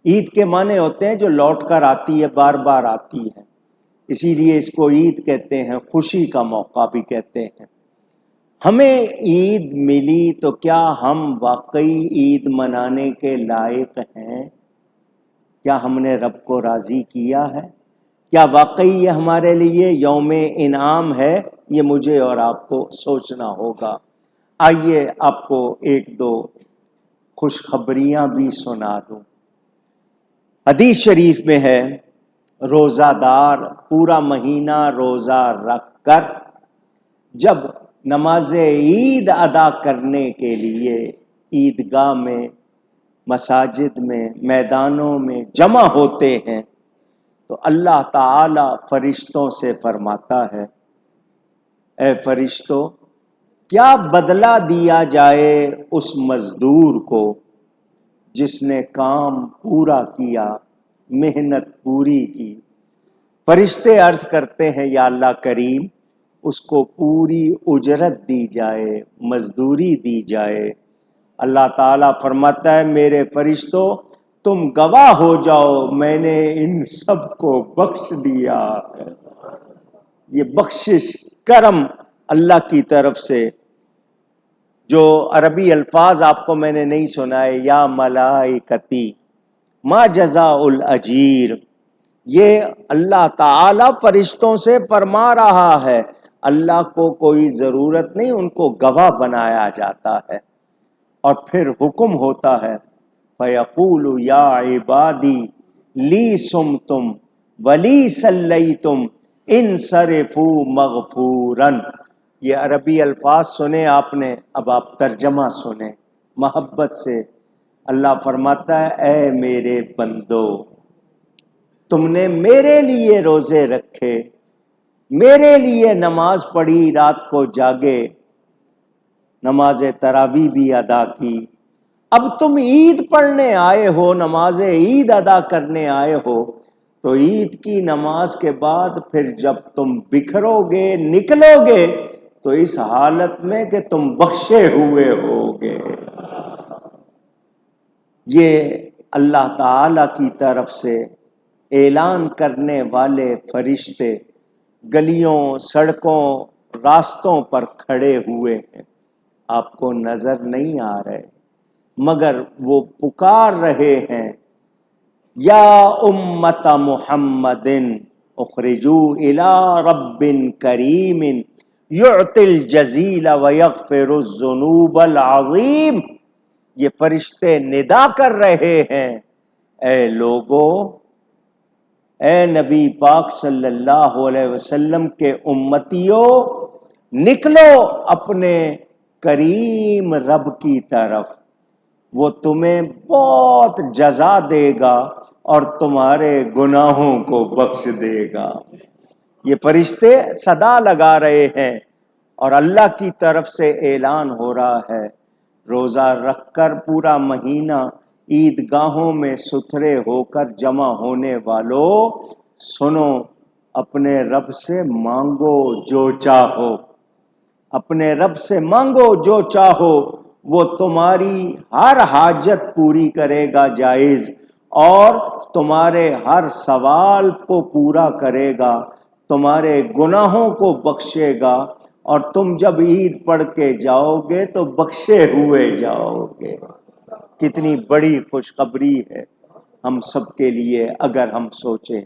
عید کے معنی ہوتے ہیں جو لوٹ کر آتی ہے، بار بار آتی ہے، اسی لیے اس کو عید کہتے ہیں، خوشی کا موقع بھی کہتے ہیں۔ ہمیں عید ملی تو کیا ہم واقعی عید منانے کے لائق ہیں؟ کیا ہم نے رب کو راضی کیا ہے؟ کیا واقعی یہ ہمارے لیے یوم انعام ہے؟ یہ مجھے اور آپ کو سوچنا ہوگا۔ آئیے آپ کو ایک دو خوشخبریاں بھی سنا دوں۔ حدیث شریف میں ہے، روزہ دار پورا مہینہ روزہ رکھ کر جب نماز عید ادا کرنے کے لیے عیدگاہ میں، مساجد میں، میدانوں میں جمع ہوتے ہیں تو اللہ تعالی فرشتوں سے فرماتا ہے، اے فرشتوں، کیا بدلہ دیا جائے اس مزدور کو جس نے کام پورا کیا، محنت پوری کی؟ فرشتے عرض کرتے ہیں، یا اللہ کریم، اس کو پوری اجرت دی جائے، مزدوری دی جائے۔ اللہ تعالیٰ فرماتا ہے، میرے فرشتوں تم گواہ ہو جاؤ، میں نے ان سب کو بخش دیا ہے۔ یہ بخشش، کرم اللہ کی طرف سے، جو عربی الفاظ آپ کو میں نے نہیں سنائے، یا ملائکتی ما جزاء الاجیر، یہ اللہ تعالی فرشتوں سے فرما رہا ہے۔ اللہ کو کوئی ضرورت نہیں، ان کو گواہ بنایا جاتا ہے، اور پھر حکم ہوتا ہے، فَيَقُولُ يَا عِبَادِي لِي صُمْتُمْ وَلِي صَلَّيْتُمْ انصرفوا مغفوراً۔ یہ عربی الفاظ سنے آپ نے، اب آپ ترجمہ سنیں محبت سے۔ اللہ فرماتا ہے، اے میرے بندو، تم نے میرے لیے روزے رکھے، میرے لیے نماز پڑھی، رات کو جاگے، نماز تراویح بھی ادا کی، اب تم عید پڑھنے آئے ہو، نماز عید ادا کرنے آئے ہو، تو عید کی نماز کے بعد پھر جب تم بکھرو گے، نکلو گے، تو اس حالت میں کہ تم بخشے ہوئے ہوگے۔ یہ اللہ تعالی کی طرف سے اعلان کرنے والے فرشتے گلیوں، سڑکوں، راستوں پر کھڑے ہوئے ہیں، آپ کو نظر نہیں آ رہے، مگر وہ پکار رہے ہیں، یا امت محمد اخرجوا الی رب کریم یعطی الجزیل ویغفر الذنوب العظیم۔ یہ فرشتے ندا کر رہے ہیں، اے لوگو، اے نبی پاک صلی اللہ علیہ وسلم کے امتیوں، نکلو اپنے کریم رب کی طرف، وہ تمہیں بہت جزا دے گا اور تمہارے گناہوں کو بخش دے گا۔ یہ فرشتے صدا لگا رہے ہیں اور اللہ کی طرف سے اعلان ہو رہا ہے، روزہ رکھ کر پورا مہینہ عیدگاہوں میں ستھرے ہو کر جمع ہونے والوں، سنو، اپنے رب سے مانگو جو چاہو، اپنے رب سے مانگو جو چاہو، وہ تمہاری ہر حاجت پوری کرے گا جائز، اور تمہارے ہر سوال کو پورا کرے گا، تمہارے گناہوں کو بخشے گا، اور تم جب عید پڑھ کے جاؤ گے تو بخشے ہوئے جاؤ گے۔ کتنی بڑی خوشخبری ہے ہم سب کے لیے اگر ہم سوچیں۔